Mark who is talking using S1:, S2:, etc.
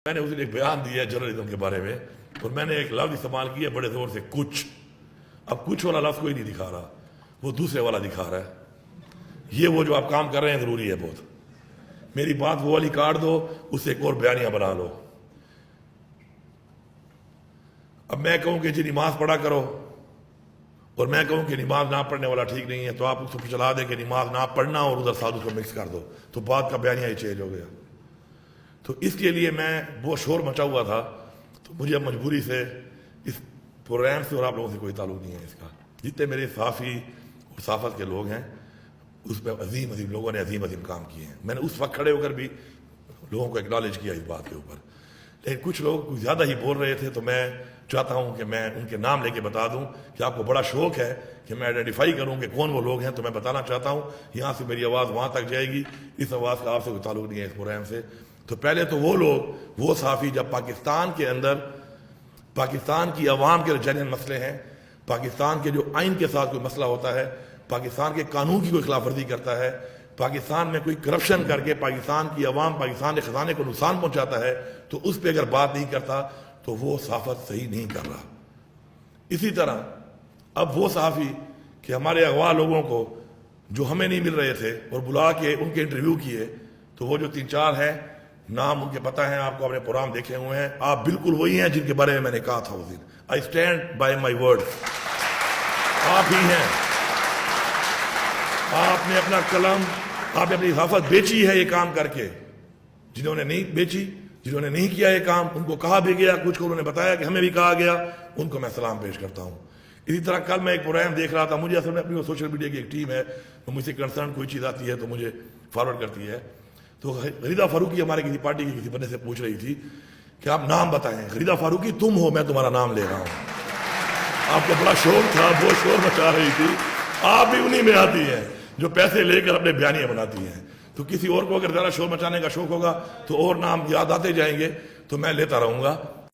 S1: میں نے اس دن ایک بیان دیا جرنلزم کے بارے میں اور میں نے ایک لفظ استعمال کیا بڑے زور سے، کچھ. اب کچھ والا لفظ کوئی نہیں دکھا رہا، وہ دوسرے والا دکھا رہا ہے. یہ وہ جو آپ کام کر رہے ہیں ضروری ہے بہت. میری بات وہ والی کاٹ دو، اس سے ایک اور بیانیہ بنا لو. اب میں کہوں کہ جی نماز پڑھا کرو اور میں کہوں کہ نماز نہ پڑھنے والا ٹھیک نہیں ہے، تو آپ اس کو چلا دیں کہ نماز نہ پڑھنا اور ادھر ساتھ اس کو مکس کر دو، تو بات کا بیانیہ ہی چینج ہو گیا. تو اس کے لیے میں وہ شور مچا ہوا تھا، تو مجھے اب مجبوری سے اس پروگرام سے اور آپ لوگوں سے کوئی تعلق نہیں ہے اس کا. جتنے میرے صحافی اور صحافت کے لوگ ہیں اس پہ عظیم عظیم لوگوں نے عظیم عظیم کام کیے ہیں. میں نے اس وقت کھڑے ہو کر بھی لوگوں کو اکنالج کیا اس بات کے اوپر، لیکن کچھ لوگ کچھ زیادہ ہی بول رہے تھے. تو میں چاہتا ہوں کہ میں ان کے نام لے کے بتا دوں کہ آپ کو بڑا شوق ہے کہ میں آئیڈینٹیفائی کروں کہ کون وہ لوگ ہیں. تو میں بتانا چاہتا ہوں، یہاں سے میری آواز وہاں تک جائے گی، اس آواز کا آپ سے کوئی تعلق نہیں ہے اس پروگرام سے. تو پہلے تو وہ لوگ، وہ صحافی جب پاکستان کے اندر پاکستان کی عوام کے جنین مسئلے ہیں، پاکستان کے جو آئین کے ساتھ کوئی مسئلہ ہوتا ہے، پاکستان کے قانون کی کوئی خلاف ورزی کرتا ہے، پاکستان میں کوئی کرپشن کر کے پاکستان کی عوام، پاکستان کے خزانے کو نقصان پہنچاتا ہے، تو اس پہ اگر بات نہیں کرتا تو وہ صحافت صحیح نہیں کر رہا. اسی طرح اب وہ صحافی کہ ہمارے اغوا لوگوں کو جو ہمیں نہیں مل رہے تھے اور بلا کے ان کے انٹرویو کیے، تو وہ جو 3-4 ہیں نام ان کے پتہ ہیں، آپ کو اپنے پروگرام دیکھے ہوئے ہیں، آپ بالکل وہی ہیں جن کے بارے میں نے کہا تھا اس دن. I stand by my word. آپ ہی ہیں. آپ نے اپنا قلم، آپ نے اپنی صحافت بیچی ہے یہ کام کر کے. جنہوں نے نہیں بیچی، جنہوں نے نہیں کیا یہ کام، ان کو کہا بھی گیا، کچھ کو انہوں نے بتایا کہ ہمیں بھی کہا گیا، ان کو میں سلام پیش کرتا ہوں. اسی طرح کل میں ایک پروگرام دیکھ رہا تھا، مجھے اصل میں اپنی سوشل میڈیا کی ایک ٹیم ہے، تو مجھ سے کنسرن کوئی چیز آتی ہے تو مجھے فارورڈ کرتی ہے. تو غریدہ فاروقی ہمارے کسی پارٹی کے کسی بندے سے پوچھ رہی تھی کہ آپ نام بتائیں. غریدہ فاروقی تم ہو، میں تمہارا نام لے رہا ہوں. آپ کو بڑا شوق تھا، بہت شور مچا رہی تھی. آپ بھی انہی میں آتی ہیں جو پیسے لے کر اپنے بیانیے بناتی ہیں. تو کسی اور کو اگر زیادہ شور مچانے کا شوق ہوگا تو اور نام یاد آتے جائیں گے، تو میں لیتا رہوں گا.